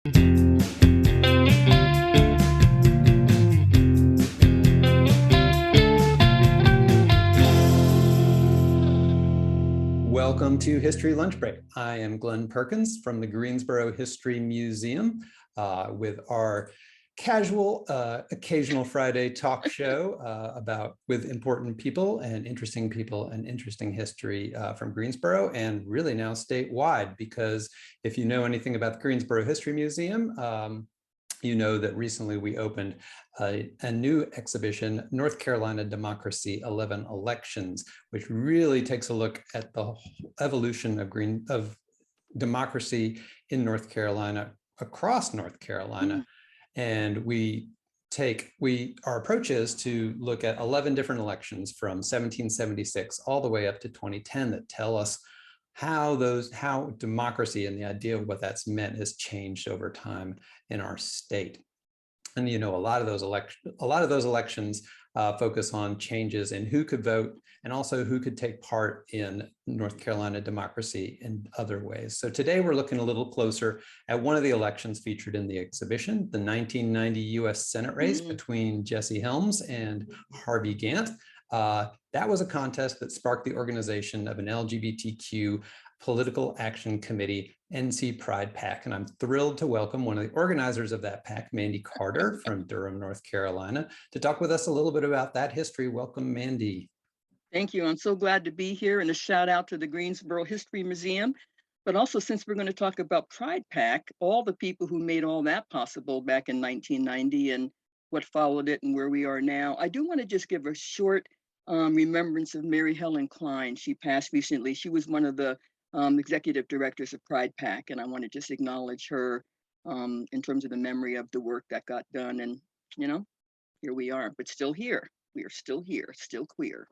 Welcome to History Lunch Break. I am Glenn Perkins from the Greensboro History Museum with our casual, occasional Friday talk show with important people and interesting history from Greensboro, and really now statewide, because if you know anything about the Greensboro History Museum, you know that recently we opened a new exhibition, North Carolina Democracy, 11 Elections, which really takes a look at the evolution of democracy in North Carolina, across North Carolina. And our approach is to look at 11 different elections from 1776 all the way up to 2010 that tell us how democracy and the idea of what that's meant has changed over time in our state. And a lot of those elections focus on changes in who could vote and also who could take part in North Carolina democracy in other ways. So today we're looking a little closer at one of the elections featured in the exhibition, the 1990 U.S. Senate race between Jesse Helms and Harvey Gantt. That was a contest that sparked the organization of an LGBTQ political action committee, NC Pride PAC. And I'm thrilled to welcome one of the organizers of that PAC, Mandy Carter from Durham, North Carolina, to talk with us a little bit about that history. Welcome, Mandy. Thank you. I'm so glad to be here, and a shout out to the Greensboro History Museum. But also, since we're going to talk about Pride PAC, all the people who made all that possible back in 1990 and what followed it and where we are now, I do want to just give a short remembrance of Mary Helen Klein. She passed recently. She was one of the executive directors of Pride PAC, and I want to just acknowledge her in terms of the memory of the work that got done. And, here we are, but still here. We are still here, still queer.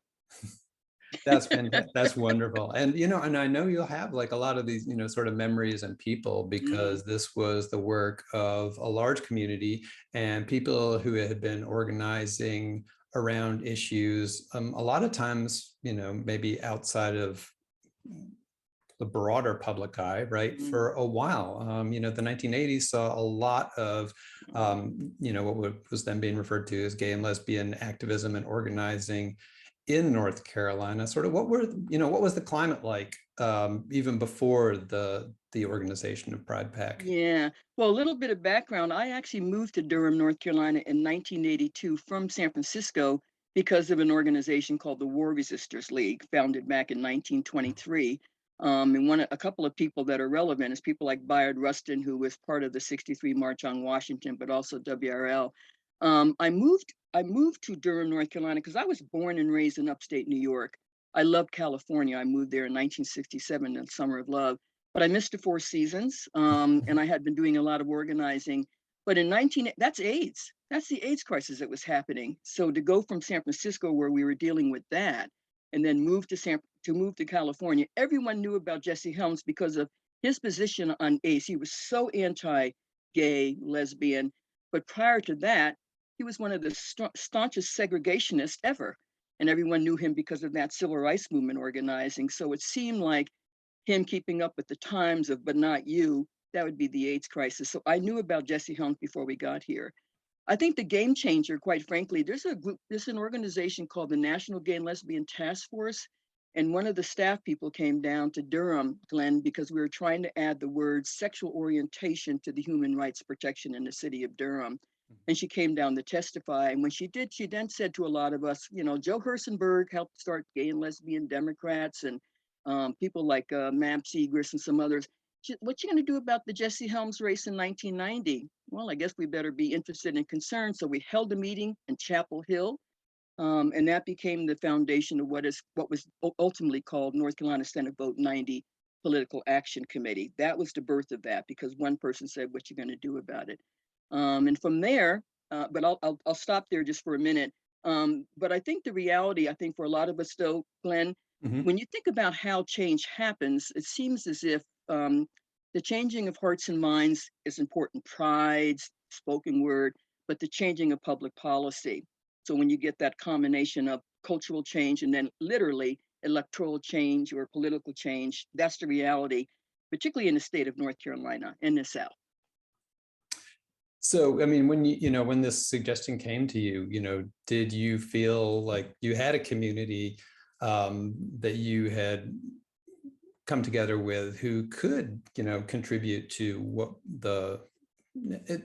That's fantastic. That's wonderful. And, and I know you'll have like a lot of these, sort of memories and people, because this was the work of a large community and people who had been organizing around issues, a lot of times, maybe outside of the broader public eye, right, for a while. The 1980s saw a lot of, what was then being referred to as gay and lesbian activism and organizing in North Carolina. Sort of what was the climate like even before the organization of Pride PAC? Yeah, well, a little bit of background. I actually moved to Durham, North Carolina in 1982 from San Francisco because of an organization called the War Resisters League, founded back in 1923. And a couple of people that are relevant is people like Bayard Rustin, who was part of the '63 March on Washington, but also WRL. I moved to Durham, North Carolina, because I was born and raised in upstate New York. I loved California. I moved there in 1967 in the Summer of Love, but I missed the Four Seasons, and I had been doing a lot of organizing. But that's AIDS. That's the AIDS crisis that was happening. So to go from San Francisco, where we were dealing with that, and then move to California, everyone knew about Jesse Helms because of his position on AIDS. He was so anti-gay, lesbian, but prior to that, he was one of the staunchest segregationists ever. And everyone knew him because of that civil rights movement organizing. So it seemed like him keeping up with the times of "but not you," that would be the AIDS crisis. So I knew about Jesse Helms before we got here. I think the game changer, quite frankly, there's an organization called the National Gay and Lesbian Task Force. And one of the staff people came down to Durham, Glenn, because we were trying to add the word sexual orientation to the human rights protection in the city of Durham. And she came down to testify. And when she did, she then said to a lot of us, Joe Hersenberg helped start Gay and Lesbian Democrats, and people like Mab Segrist and some others. What you going to do about the Jesse Helms race in 1990? Well, I guess we better be interested and concerned. So we held a meeting in Chapel Hill, and that became the foundation of what was ultimately called North Carolina Senate Vote 90 Political Action Committee. That was the birth of that, because one person said, "What you going to do about it?" And from there, but I'll stop there just for a minute. But I think the reality, for a lot of us though, Glenn, when you think about how change happens, it seems as if the changing of hearts and minds is important, pride, spoken word, but the changing of public policy. So when you get that combination of cultural change and then literally electoral change or political change, that's the reality, particularly in the state of North Carolina in the South. So, I mean, when when this suggestion came to you, did you feel like you had a community that you had come together with who could, contribute to what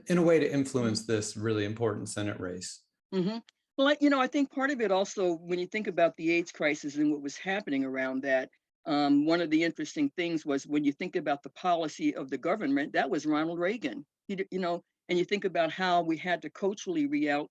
in a way to influence this really important Senate race? Hmm. Well, I think part of it also, when you think about the AIDS crisis and what was happening around that, one of the interesting things was when you think about the policy of the government, that was Ronald Reagan. And you think about how we had to culturally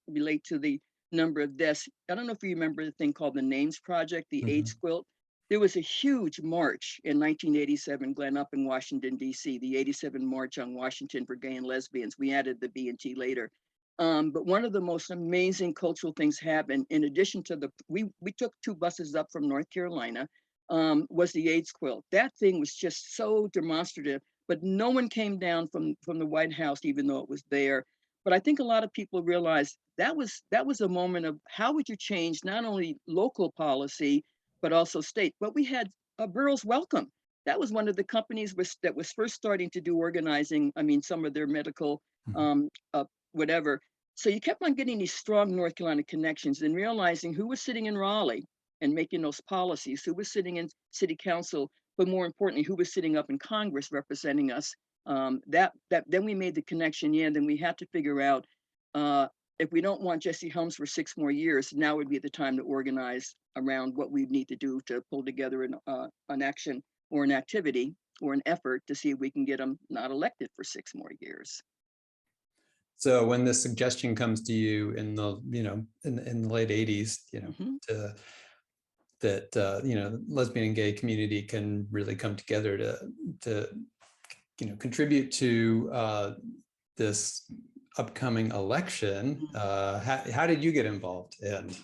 relate to the number of deaths. I don't know if you remember the thing called the Names Project, the AIDS Mhm. quilt. There was a huge march in 1987, Glenn, up in Washington, D.C., the 87 March on Washington for Gay and Lesbians. We added the B and T later. But one of the most amazing cultural things happened, in addition to we took 2 buses up from North Carolina, was the AIDS quilt. That thing was just so demonstrative, but no one came down from the White House, even though it was there. But I think a lot of people realized that was a moment of how would you change not only local policy, but also state. But we had a Girls Welcome. That was one of the companies that was first starting to do organizing. I mean, some of their medical Mhm. um, whatever. So you kept on getting these strong North Carolina connections and realizing who was sitting in Raleigh and making those policies, who was sitting in city council, but more importantly, who was sitting up in Congress representing us. That then we made the connection. Yeah, then we had to figure out if we don't want Jesse Helms for 6 more years, now would be the time to organize around what we need to do to pull together an action or an activity or an effort to see if we can get him not elected for 6 more years. So when this suggestion comes to you in the, in the late 80s, Hmm. to that lesbian and gay community can really come together to contribute to this upcoming election. How did you get involved? And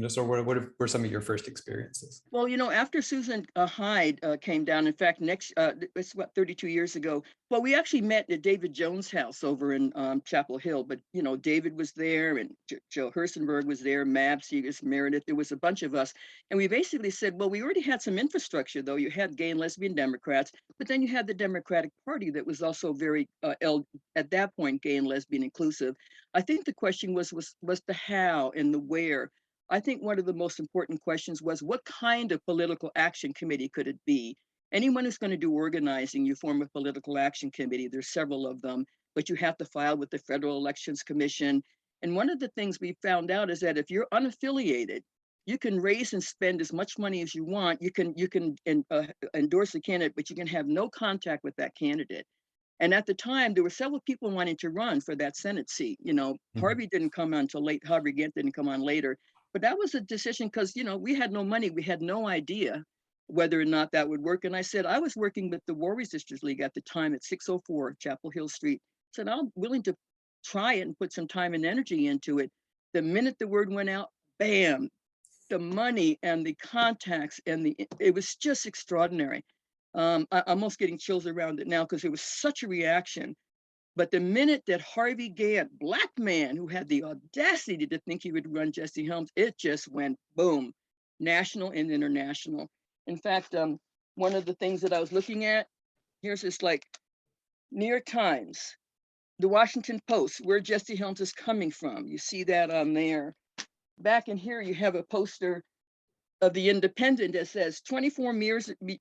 so what were some of your first experiences? Well, after Susan Hyde came down, in fact, it's what, 32 years ago. Well, we actually met at David Jones' house over in Chapel Hill. But, David was there and Joe Hersenberg was there, Mab Seegers, Meredith. There was a bunch of us. And we basically said, well, we already had some infrastructure, though. You had gay and lesbian Democrats, but then you had the Democratic Party that was also very, at that point, gay and lesbian inclusive. I think the question was the how and the where. I think one of the most important questions was what kind of political action committee could it be? Anyone who's going to do organizing, you form a political action committee. There's several of them, but you have to file with the Federal Elections Commission. And one of the things we found out is that if you're unaffiliated, you can raise and spend as much money as you want. You can endorse a candidate, but you can have no contact with that candidate. And at the time, there were several people wanting to run for that Senate seat. Mhm. Harvey didn't come on until late. Harvey Gantt didn't come on later. But that was a decision because, we had no money. We had no idea whether or not that would work. And I said, I was working with the War Resisters League at the time at 604 Chapel Hill Street. I said, I'm willing to try it and put some time and energy into it. The minute the word went out, bam, the money and the contacts and it was just extraordinary. I'm almost getting chills around it now because it was such a reaction. But the minute that Harvey Gantt, black man who had the audacity to think he would run Jesse Helms, it just went boom, national and international. In fact, one of the things that I was looking at, here's this like New York Times, the Washington Post, where Jesse Helms is coming from. You see that on there. Back in here, you have a poster of the Independent that says 24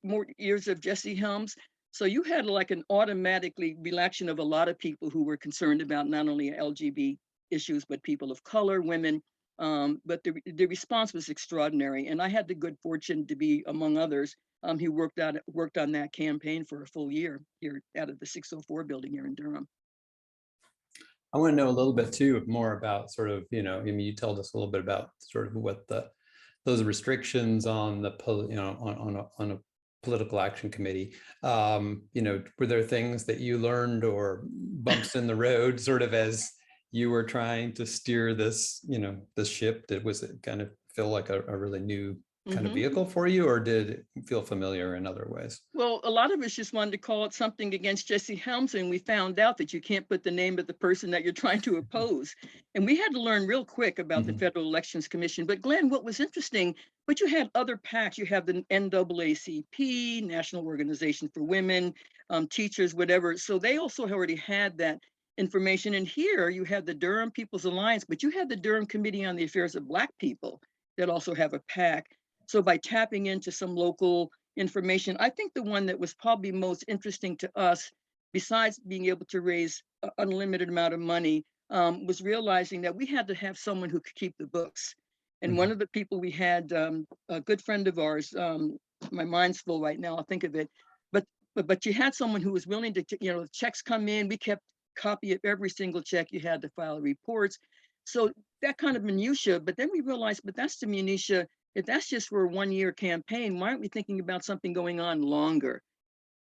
more years of Jesse Helms. So you had like an automatically reaction of a lot of people who were concerned about not only LGBT issues, but people of color, women. But the response was extraordinary. And I had the good fortune to be among others who worked on that campaign for a full year here out of the 604 building here in Durham. I want to know a little bit too more about sort of, I mean, you told us a little bit about sort of what those restrictions on the on a political action committee. Were there things that you learned or bumps in the road sort of as you were trying to steer this, this ship? Was it kind of feel like a really new kind of Mm-hmm. vehicle for you, or did it feel familiar in other ways? Well, a lot of us just wanted to call it something against Jesse Helms, and we found out that you can't put the name of the person that you're trying to oppose. And we had to learn real quick about the Mhm. Federal Elections Commission. But Glenn, what was interesting, but you had other PACs. You have the NAACP, National Organization for Women, teachers, whatever. So they also already had that. information. And here you had the Durham People's Alliance, but you had the Durham Committee on the Affairs of Black People that also have a PAC. So by tapping into some local information, I think the one that was probably most interesting to us, besides being able to raise an unlimited amount of money, was realizing that we had to have someone who could keep the books. And one of the people we had, a good friend of ours, my mind's full right now, I'll think of it, but you had someone who was willing to, checks come in, we kept copy of every single check, you had to file reports. So that kind of minutia, but then we realized, but that's the minutia. If that's just for a 1-year campaign, why aren't we thinking about something going on longer?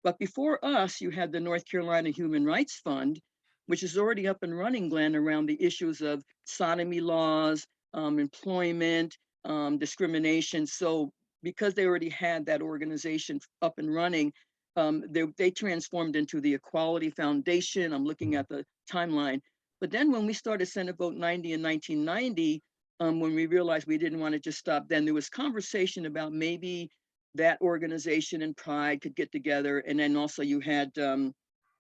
But before us, you had the North Carolina Human Rights Fund, which is already up and running, Glenn, around the issues of sodomy laws, employment, discrimination. So because they already had that organization up and running, they transformed into the Equality Foundation. I'm looking at the timeline. But then when we started Senate Vote 90 in 1990, when we realized we didn't want to just stop, then there was conversation about maybe that organization and Pride could get together. And then also you had,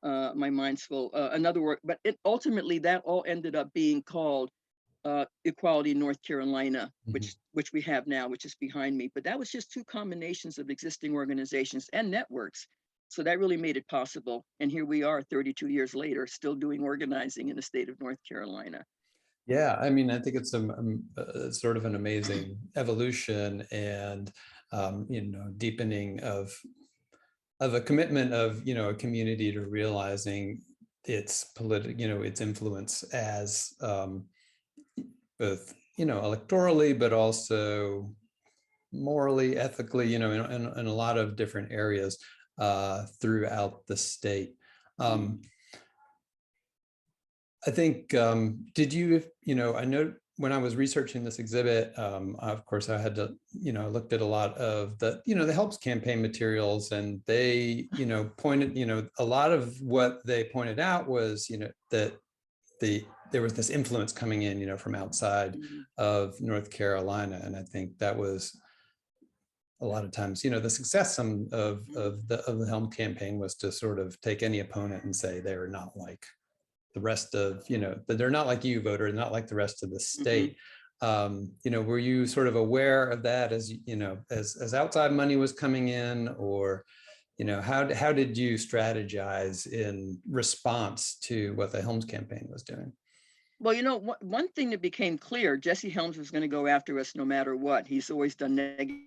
my mind's full, another work, but ultimately that all ended up being called Equality North Carolina, which we have now, which is behind me. But that was just two combinations of existing organizations and networks. So that really made it possible. And here we are 32 years later, still doing organizing in the state of North Carolina. Yeah, I mean, I think it's sort of an amazing evolution and, deepening of a commitment of, a community to realizing its political, its influence as both, electorally, but also morally, ethically, in a lot of different areas throughout the state. I think, did you, I know when I was researching this exhibit, of course, I had to, looked at a lot of the, the Helps campaign materials, and they, pointed, a lot of what they pointed out was, that there was this influence coming in, from outside of North Carolina. And I think that was a lot of times, the success of the Helm campaign was to sort of take any opponent and say they're not like the rest of, that they're not like you, voter, not like the rest of the state. Were you sort of aware of that as, as outside money was coming in, or, how did you strategize in response to what the Helms campaign was doing? Well, one thing that became clear, Jesse Helms was going to go after us no matter what. He's always done negative.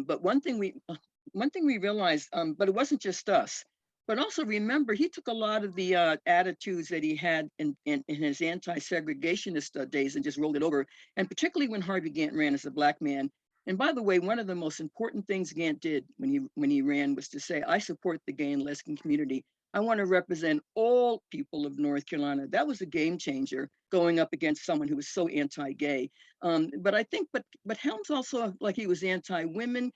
But one thing we realized, but it wasn't just us. But also remember, he took a lot of the attitudes that he had in his anti-segregationist days and just rolled it over. And particularly when Harvey Gantt ran as a Black man. And by the way, one of the most important things Gantt did when he ran was to say, I support the gay and lesbian community. I want to represent all people of North Carolina. That was a game changer, going up against someone who was so anti-gay. But I think, but Helms also, like, he was anti-women.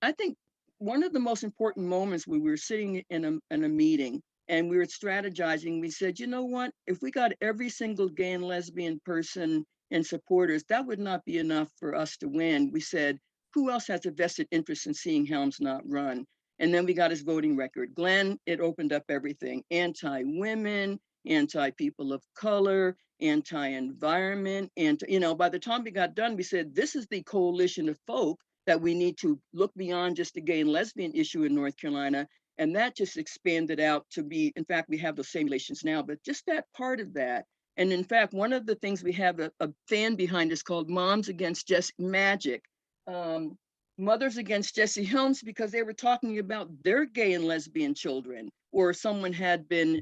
I think one of the most important moments when we were sitting in a meeting and we were strategizing, we said, you know what, if we got every single gay and lesbian person and supporters, that would not be enough for us to win. We said, who else has a vested interest in seeing Helms not run? And then we got his voting record. Glenn, it opened up everything: anti-women, anti-people of color, anti-environment. And, by the time we got done, we said, this is the coalition of folk that we need to look beyond just the gay and lesbian issue in North Carolina. And that just expanded out to be, in fact, we have those same relations now, but just that part of that. And in fact, one of the things we have a fan behind us called Moms Against Jesse Magic. Mothers Against Jesse Helms, because they were talking about their gay and lesbian children, or someone had been,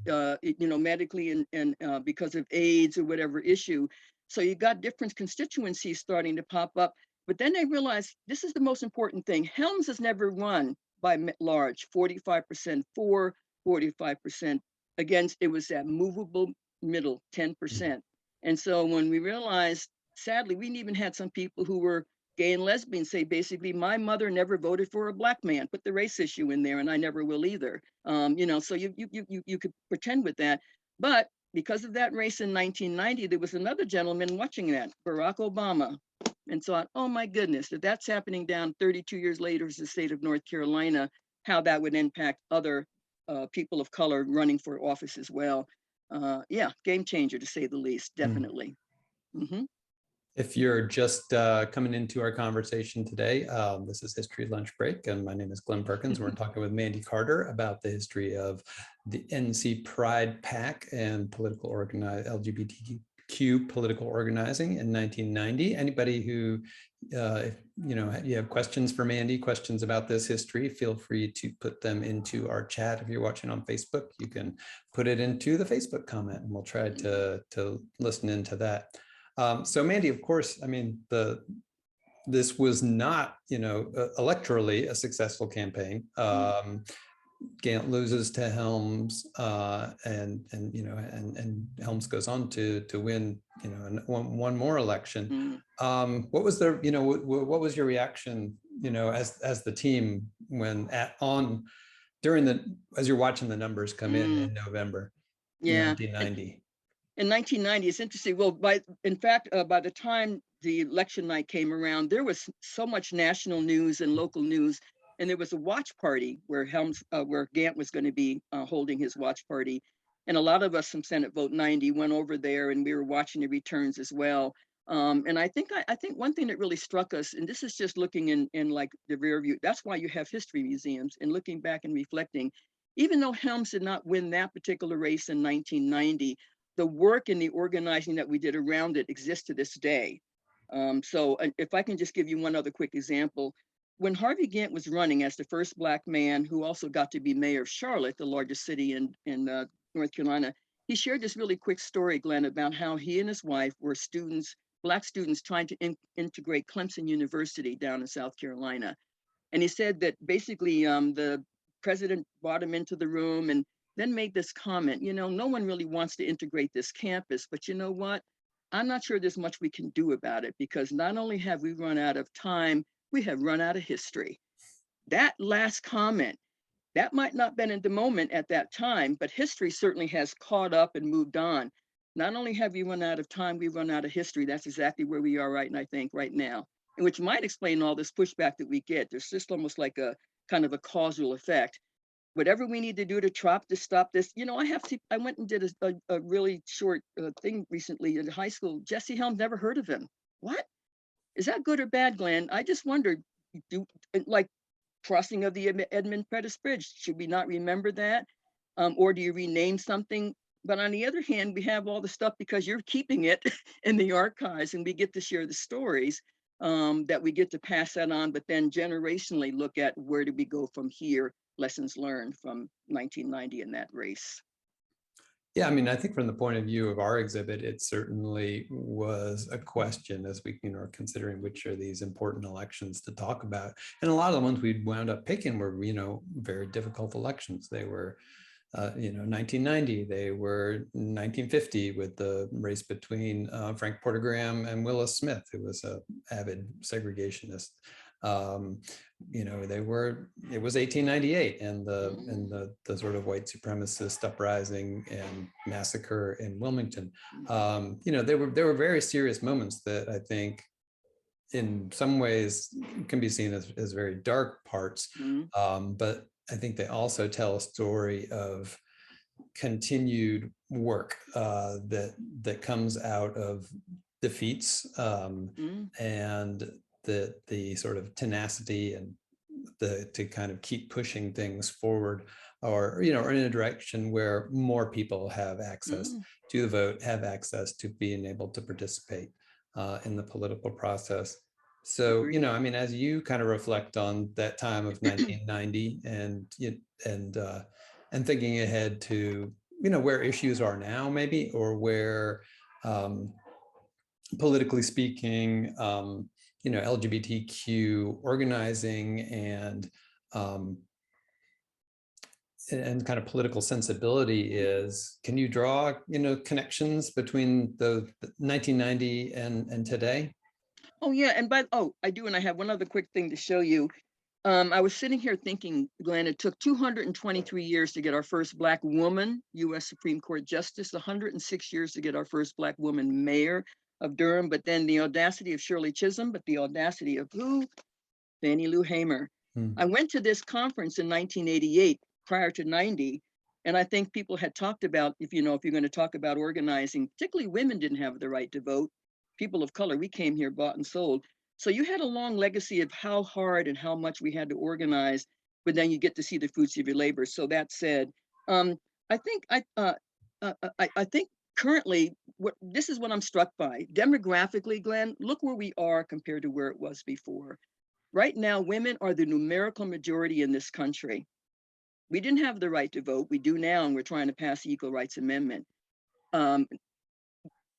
medically and because of AIDS or whatever issue. So you got different constituencies starting to pop up. But then they realized this is the most important thing. Helms has never run by large, 45% for, 45% against. It was that movable middle, 10%. And so when we realized, sadly, we even had some people who were gay and lesbian say, basically, my mother never voted for a Black man, put the race issue in there, and I never will either. So you could pretend with that. But because of that race in 1990, there was another gentleman watching that, Barack Obama, and thought, oh my goodness, if that's happening down 32 years later as the state of North Carolina, how that would impact other people of color running for office as well. yeah, game changer to say the least, definitely. Mm-hmm. If you're just coming into our conversation today, this is History Lunch Break, and my name is Glenn Perkins. We're talking with Mandy Carter about the history of the NC Pride PAC and LGBTQ political organizing in 1990. Anybody who, if you have questions for Mandy, questions about this history, feel free to put them into our chat. If you're watching on Facebook, you can put it into the Facebook comment, and we'll try to listen into that. So Mandy, of course, I mean, this was not, electorally a successful campaign. Gant loses to Helms, and Helms goes on to win, one more election. What was the, what was your reaction, as the team when as you're watching the numbers come in November, Yeah. 1990? In 1990, it's interesting. Well, in fact, by the time the election night came around, there was so much national news and local news, and there was a watch party where where Gant was going to be holding his watch party, and a lot of us from Senate Vote 90 went over there, and we were watching the returns as well. And I think one thing that really struck us, and this is just looking in like the rear view. That's why you have history museums, and looking back and reflecting. Even though Helms did not win that particular race in 1990. The work and the organizing that we did around it exists to this day. So if I can just give you one other quick example, when Harvey Gantt was running as the first Black man who also got to be mayor of Charlotte, the largest city in North Carolina, he shared this really quick story, Glenn, about how he and his wife were Black students trying to integrate Clemson University down in South Carolina. And he said that basically the president brought him into the room and then made this comment, no one really wants to integrate this campus, but you know what? I'm not sure there's much we can do about it because not only have we run out of time, we have run out of history. That last comment, that might not have been in the moment at that time, but history certainly has caught up and moved on. Not only have we run out of time, we've run out of history. That's exactly where we are right now, and which might explain all this pushback that we get. There's just almost like a kind of a causal effect. Whatever we need to do to stop this, I went and did a really short thing recently in high school. Jesse Helms, never heard of him. What? Is that good or bad, Glenn? I just wondered, like crossing of the Edmund Pettus Bridge, should we not remember that? Or do you rename something? But on the other hand, we have all the stuff because you're keeping it in the archives and we get to share the stories that we get to pass that on, but then generationally look at where do we go from here, lessons learned from 1990 in that race. Yeah, I mean, I think from the point of view of our exhibit, it certainly was a question as we are considering which are these important elections to talk about. And a lot of the ones we wound up picking were, very difficult elections. They were, 1990, they were 1950 with the race between Frank Porter Graham and Willis Smith, who was an avid segregationist. It was 1898 and the sort of white supremacist uprising and massacre in Wilmington. There were very serious moments that I think in some ways can be seen as very dark parts, but I think they also tell a story of continued work that comes out of defeats and the sort of tenacity and to kind of keep pushing things forward, or in a direction where more people have access to the vote, have access to being able to participate in the political process. So, I mean, as you kind of reflect on that time of 1990 and thinking ahead to, where issues are now maybe, or where politically speaking, LGBTQ organizing and kind of political sensibility is, can you draw, connections between the 1990 and today? Oh yeah, and I do, and I have one other quick thing to show you. I was sitting here thinking, Glenn, it took 223 years to get our first Black woman U.S. Supreme Court Justice, 106 years to get our first Black woman mayor of Durham, but then the audacity of Shirley Chisholm, but the audacity of who? Fannie Lou Hamer. I went to this conference in 1988, prior to 90, And I think people had talked about, if you're going to talk about organizing, particularly women didn't have the right to vote. People of color, we came here bought and sold. So you had a long legacy of how hard and how much we had to organize, but then you get to see the fruits of your labor. So that said, I think I think currently this is what I'm struck by. Demographically, Glenn, look where we are compared to where it was before. Right now, women are the numerical majority in this country. We didn't have the right to vote. We do now, and we're trying to pass the Equal Rights Amendment. Um,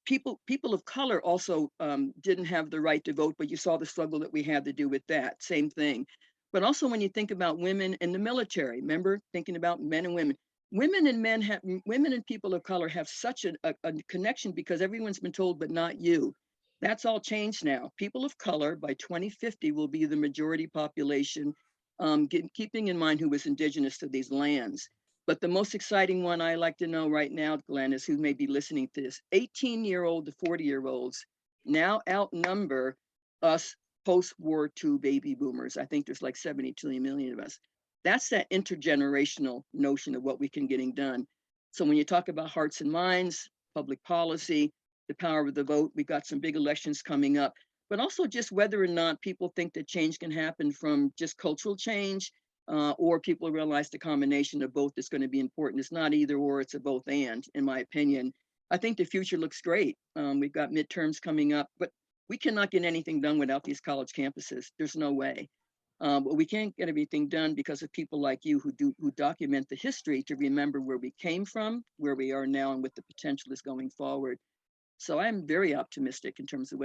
people of color also didn't have the right to vote, but you saw the struggle that we had to do with that. Same thing. But also when you think about women in the military, remember thinking about men and women. Women and people of color have such a connection because everyone's been told, but not you. That's all changed now. People of color by 2050 will be the majority population, keeping in mind who was indigenous to these lands. But the most exciting one I like to know right now, Glenn, is who may be listening to this. 18-year-old to 40-year-olds now outnumber us post-war II baby boomers. I think there's like 72 million of us. That's that intergenerational notion of what we can getting done. So when you talk about hearts and minds, public policy, the power of the vote, we've got some big elections coming up, but also just whether or not people think that change can happen from just cultural change, or people realize the combination of both is going to be important. It's not either or, it's a both and, in my opinion. I think the future looks great. We've got midterms coming up, but we cannot get anything done without these college campuses. There's no way. But we can't get everything done because of people like you who document the history to remember where we came from, where we are now, and what the potential is going forward. So I'm very optimistic in terms of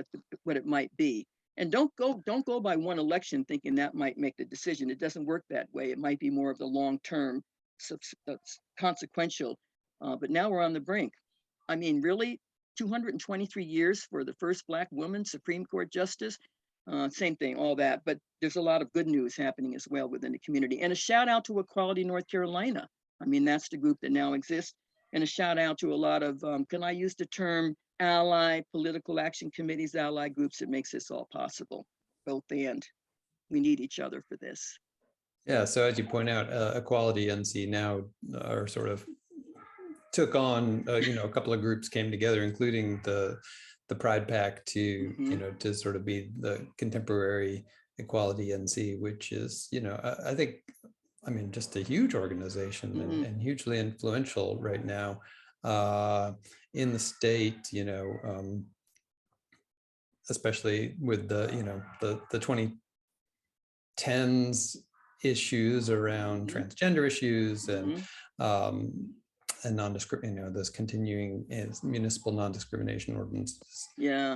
what it might be. And don't go by one election thinking that might make the decision. It doesn't work that way. It might be more of the long term, consequential. But now we're on the brink. I mean, really, 223 years for the first Black woman Supreme Court justice. Same thing, all that. But there's a lot of good news happening as well within the community. And a shout out to Equality North Carolina. I mean, that's the group that now exists. And a shout out to a lot of, can I use the term ally political action committees, ally groups that makes this all possible, both and. We need each other for this. Yeah, so as you point out, Equality NC now are sort of took on, a couple of groups came together, including the Pride PAC to, to sort of be the contemporary Equality NC, which is, I think, just a huge organization and hugely influential right now in the state, especially with the 2010s issues around transgender issues and non-discrimination, those continuing municipal non-discrimination ordinances. Yeah.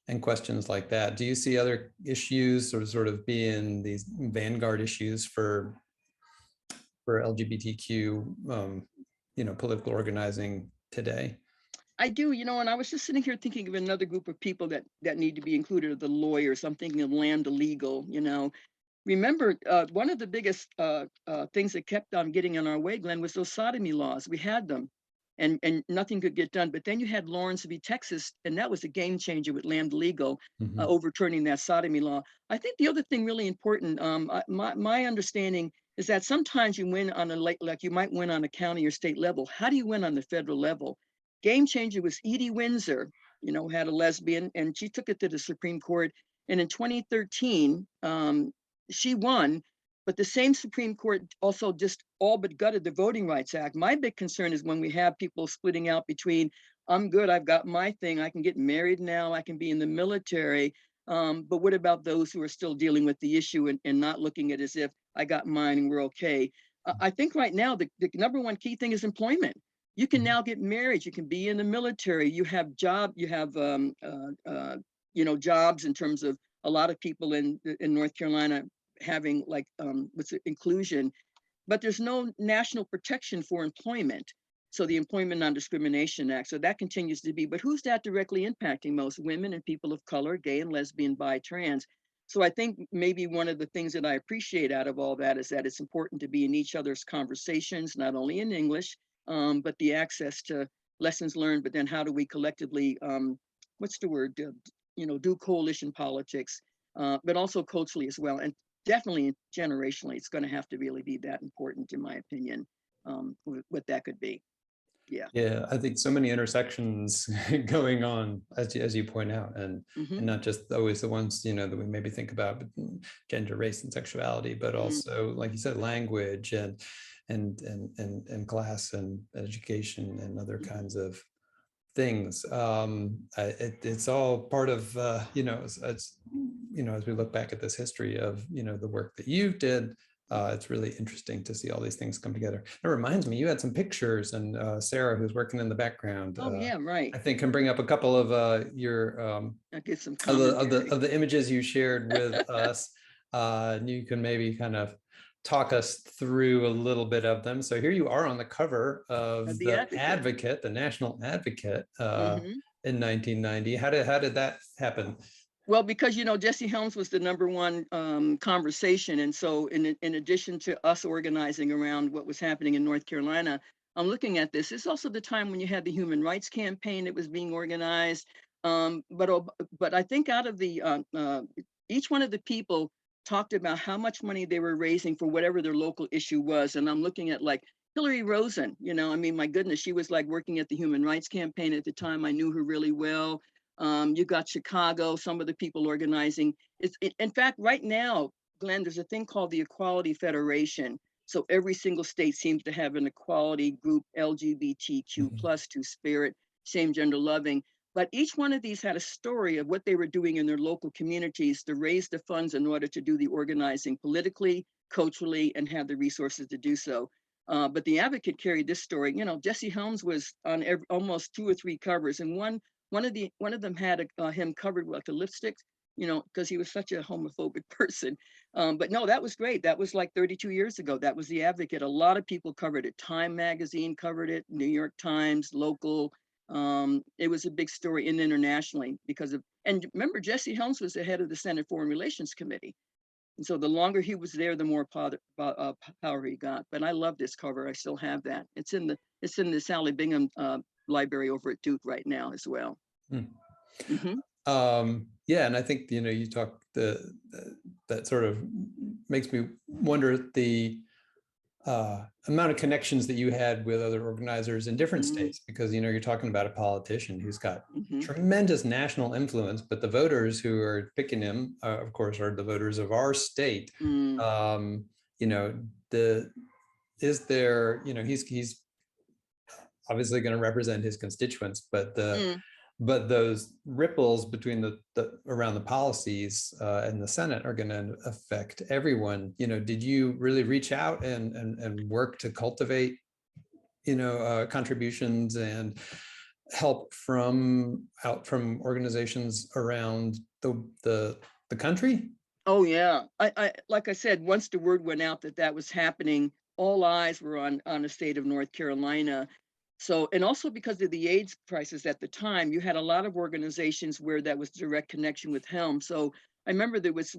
And questions like that. Do you see other issues sort of being these vanguard issues for LGBTQ, political organizing today? I do, and I was just sitting here thinking of another group of people that need to be included, the lawyers. I'm thinking of Lambda Legal, Remember, one of the biggest things that kept on getting in our way, Glenn, was those sodomy laws. We had them, and nothing could get done. But then you had Lawrence v. Texas, and that was a game changer with Lambda Legal, overturning that sodomy law. I think the other thing really important, my understanding is that sometimes you win on like you might win on a county or state level. How do you win on the federal level? Game changer was Edie Windsor, had a lesbian, and she took it to the Supreme Court. And in 2013, she won, but the same Supreme Court also just all but gutted the Voting Rights Act. My big concern is when we have people splitting out between, I'm good, I've got my thing, I can get married now, I can be in the military. But what about those who are still dealing with the issue and not looking at it as if I got mine and we're okay? I think right now the number one key thing is employment. You can now get married, you can be in the military, you have jobs in terms of a lot of people in North Carolina having like what's it, inclusion, but there's no national protection for employment. So the Employment Non-Discrimination Act, so that continues to be, but who's that directly impacting most? Women and people of color, gay and lesbian, bi, trans. So I think maybe one of the things that I appreciate out of all that is that it's important to be in each other's conversations, not only in English, but the access to lessons learned, but then how do we collectively, what's the word, do coalition politics, but also culturally as well. And definitely generationally, it's going to have to really be that important, in my opinion. what that could be. Yeah. Yeah, I think so many intersections going on, as you point out, and Mm-hmm. not just always the ones, that we maybe think about, but gender, race, and sexuality, but also, like you said, language and class and education and other kinds of things. It's all part of, as we look back at this history of, the work that you did. It's really interesting to see all these things come together. It reminds me, you had some pictures, and Sarah, who's working in the background, Oh yeah, right. I think can bring up a couple of your I'll get some of commentary. the images you shared with us. And you can maybe kind of talk us through a little bit of them. So here you are on the cover of The the Advocate. Advocate, the National Advocate, Mm-hmm. in 1990. How did that happen? Well, because Jesse Helms was the #1 conversation, and so in addition to us organizing around what was happening in North Carolina, I'm looking at this. It's also the time when you had the Human Rights Campaign that was being organized. But I think out of the each one of the people talked about how much money they were raising for whatever their local issue was, and I'm looking at like Hillary Rosen. I mean, my goodness, she was like working at the Human Rights Campaign at the time. I knew her really well. You got Chicago, some of the people organizing. In fact, right now, Glenn, there's a thing called the Equality Federation. So every single state seems to have an equality group, LGBTQ Mhm. plus Two-Spirit, same gender loving. But each one of these had a story of what they were doing in their local communities to raise the funds in order to do the organizing politically, culturally, and have the resources to do so. But the Advocate carried this story. Jesse Helms was on almost 2 or 3 covers, and one of them had him covered with like a lipstick, because he was such a homophobic person. But no, that was great. That was like 32 years ago. That was the Advocate. A lot of people covered it. Time magazine covered it. New York Times, local. It was a big story internationally because of. And remember, Jesse Helms was the head of the Senate Foreign Relations Committee. And so the longer he was there, the more power he got. But I love this cover. I still have that. It's in the Sally Bingham library over at Duke right now as well. Hmm. Mm-hmm. Yeah, and I think you talk that sort of makes me wonder the amount of connections that you had with other organizers in different Mm-hmm. states, because you're talking about a politician who's got Mm-hmm. tremendous national influence, but the voters who are picking him, of course, are the voters of our state. Mm. The is there, he's obviously going to represent his constituents, but Mm. those ripples between the around the policies in the Senate are going to affect everyone. Did you really reach out and work to cultivate contributions and help from organizations around the country? Oh yeah. I like I said, once the word went out that was happening, all eyes were on the state of North Carolina. So, and also because of the AIDS crisis at the time, you had a lot of organizations where that was direct connection with Helm. So I remember there was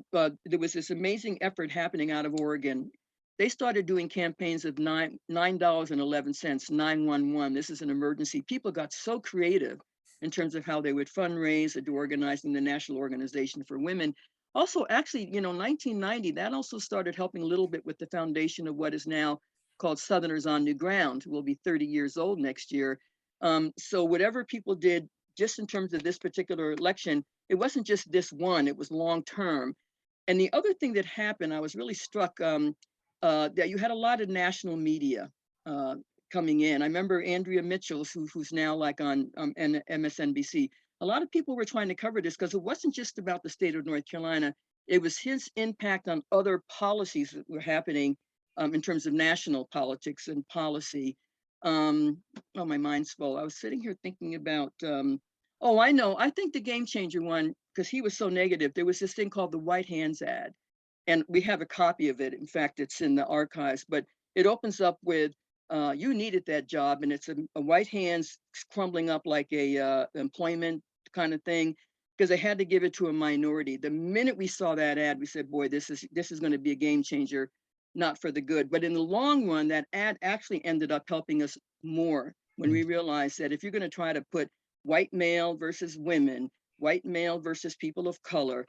this amazing effort happening out of Oregon. They started doing campaigns of $9.11, 911. This is an emergency. People got so creative in terms of how they would fundraise or do organizing the National Organization for Women. Also, actually, 1990, that also started helping a little bit with the foundation of what is now called Southerners on New Ground, who will be 30 years old next year. So whatever people did, just in terms of this particular election, it wasn't just this one, it was long term. And the other thing that happened, I was really struck that you had a lot of national media coming in. I remember Andrea Mitchell's, who's now like on MSNBC. A lot of people were trying to cover this because it wasn't just about the state of North Carolina. It was his impact on other policies that were happening in terms of national politics and policy. Oh, my mind's full. I was sitting here thinking about, oh, I know. I think the game changer one, because he was so negative, there was this thing called the White Hands ad. And we have a copy of it. In fact, it's in the archives, but it opens up with, you needed that job. And it's a white hands crumbling up like a employment kind of thing, because they had to give it to a minority. The minute we saw that ad, we said, boy, this is going to be a game changer, not for the good. But in the long run, that ad actually ended up helping us more when we realized that if you're going to try to put white male versus women, white male versus people of color,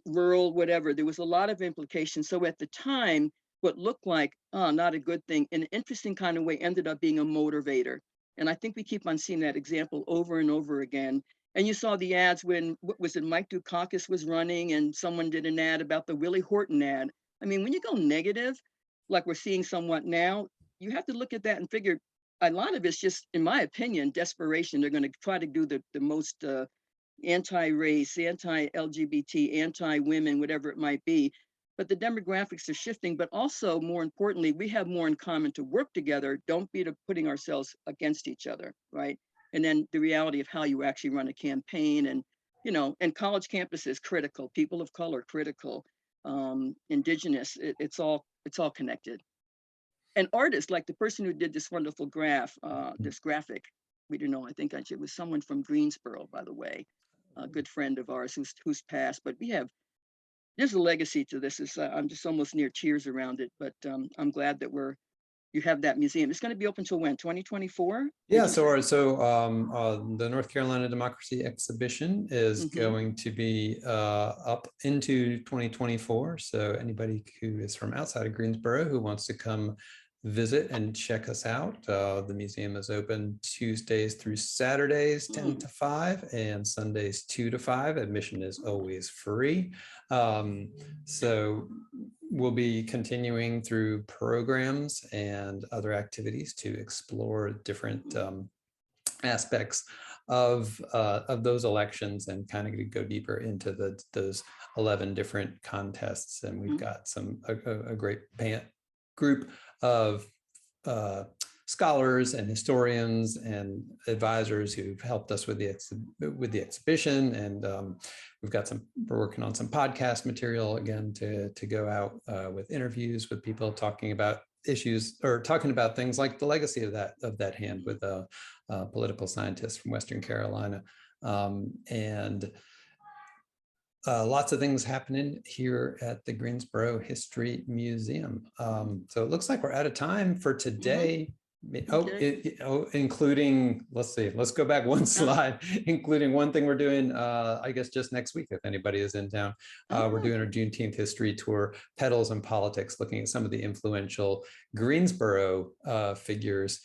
rural, whatever, there was a lot of implications. So at the time, what looked like not a good thing in an interesting kind of way ended up being a motivator. And I think we keep on seeing that example over and over again. And you saw the ads when, what was it, Mike Dukakis was running and someone did an ad about the Willie Horton ad. I mean, when you go negative, like we're seeing somewhat now, you have to look at that and figure a lot of it's just, in my opinion, desperation. They're going to try to do the most anti-race, anti-LGBT, anti-women, whatever it might be. But the demographics are shifting, but also more importantly, we have more in common to work together. Don't be putting ourselves against each other, right? And then the reality of how you actually run a campaign, and, you know, and college campuses critical, people of color critical, indigenous, it's all connected. And artists like the person who did this wonderful this graphic, we don't know, I think it was someone from Greensboro, by the way, a good friend of ours who's passed, but there's a legacy to this. I'm just almost near tears around it, but I'm glad that you have that museum. It's going to be open till when? 2024? Yeah, the North Carolina Democracy Exhibition is going to be up into 2024. So anybody who is from outside of Greensboro who wants to come visit and check us out, the museum is open Tuesdays through Saturdays 10 to 5 and Sundays 2 to 5. Admission is always free. So we'll be continuing through programs and other activities to explore different aspects of those elections and kind of go deeper into those 11 different contests. And we've got a great group of scholars and historians and advisors who've helped us with the exhibition, and we're working on some podcast material again to go out with interviews with people talking about issues or talking about things like the legacy of that hand with a political scientist from Western Carolina, and lots of things happening here at the Greensboro History Museum. So it looks like we're out of time for today. Including, let's go back one slide, including one thing we're doing, I guess just next week, if anybody is in town. We're doing our Juneteenth history tour, Petals and Politics, looking at some of the influential Greensboro figures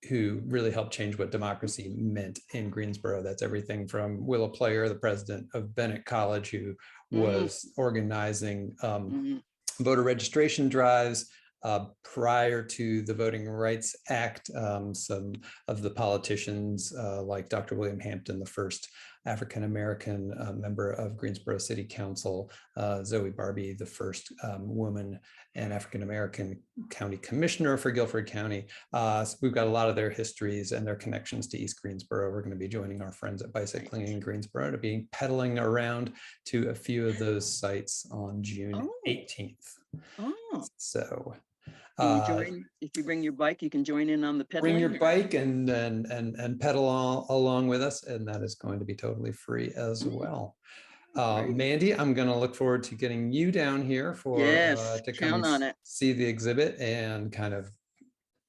who really helped change what democracy meant in Greensboro. That's everything from Willa Player, the president of Bennett College, who was organizing voter registration drives prior to the Voting Rights Act. Some of the politicians like Dr. William Hampton, the first African-American member of Greensboro City Council, Zoe Barbie, the first woman and African-American county commissioner for Guilford County. So we've got a lot of their histories and their connections to East Greensboro. We're going to be joining our friends at Bicycling in Greensboro to be pedaling around to a few of those sites on June 18th. So if you bring your bike, you can join in on the pedaling. Bring your bike and pedal along with us, and that is going to be totally free as well. Mandy, I'm going to look forward to getting you down here to come and see the exhibit and kind of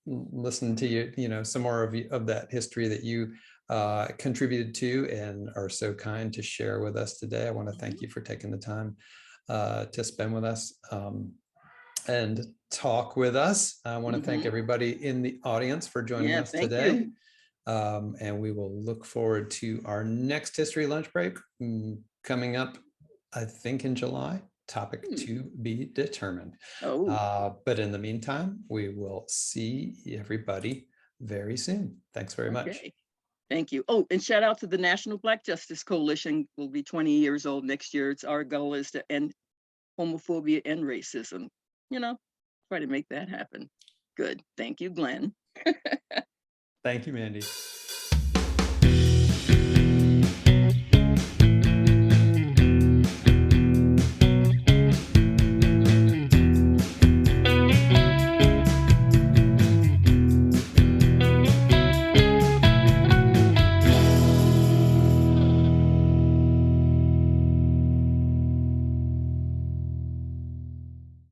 listen to you, some more of that history that you contributed to and are so kind to share with us today. I want to thank you for taking the time to spend with us and talk with us. I want to thank everybody in the audience for joining us today. And we will look forward to our next history lunch break coming up, I think in July, topic to be determined. But in the meantime, we will see everybody very soon. Thanks very much. Thank you. Oh, and shout out to the National Black Justice Coalition. Will be 20 years old next year. Our goal is to end homophobia and racism. Try to make that happen. Good. Thank you, Glenn. Thank you, Mandy.